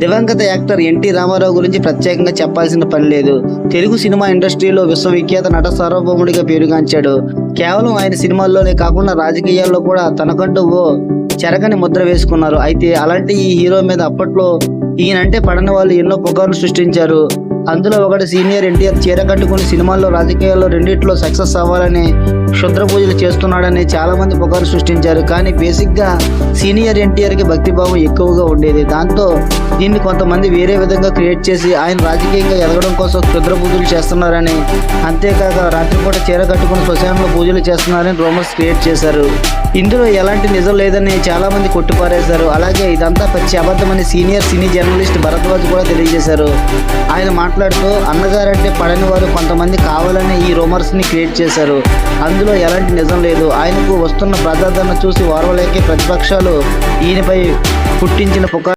దివంగత actor NT Ramarao గురించి ప్రత్యేకంగా చెప్పాల్సిన పని లేదు. తెలుగు సినిమా ఇండస్ట్రీలో విశ్వవిఖ్యాత నట సార్వభౌముడిగా పేరుగాంచాడు. కేవలం ఆయన సినిమాల్లోనే కాకుండా రాజకీయాల్లో కూడా తనకంటూ ఓ చెరగని ముద్ర వేసుకున్నారు. అయితే అలాంటి ఈ హీరో మీద అప్పట్లో ఈయనంటే పడని వాళ్ళు ఎన్నో పుకార్లు సృష్టించారు. అందులో ఒకటి సీనియర్ ఎన్టీఆర్ చీర కట్టుకుని సినిమాల్లో రాజకీయాల్లో రెండిట్లో సక్సెస్ అవ్వాలని క్షుద్ర పూజలు చేస్తున్నాడని చాలా మంది పుకార్లు సృష్టించారు. కానీ బేసిక్గా సీనియర్ ఎన్టీఆర్కి భక్తిభావం ఎక్కువగా ఉండేది. దాంతో దీన్ని కొంతమంది వేరే విధంగా క్రియేట్ చేసి ఆయన రాజకీయంగా ఎదగడం కోసం క్షుద్ర పూజలు చేస్తున్నారని, అంతేకాక రాత్రిపూట చీర కట్టుకుని శ్మశానంలో పూజలు చేస్తున్నారని రూమర్స్ క్రియేట్ చేశారు. ఇందులో ఎలాంటి నిజం లేదని చాలా మంది కొట్టిపారేశారు. అలాగే ఇదంతా పచ్చి అబద్ధమని సీనియర్ సినీ జర్నలిస్ట్ భరద్వాజ్ కూడా తెలియజేశారు. ఆయన మాట్లాడుతూ అన్నగారంటే పడని వారు కొంతమంది కావాలని ఈ రూమర్స్ని క్రియేట్ చేశారు. అందులో ఎలాంటి నిజం లేదు. ఆయనకు వస్తున్న ప్రజాదరణ చూసి ఓర్వలేకే ప్రతిపక్షాలు ఈయనపై పుట్టించిన పుకారు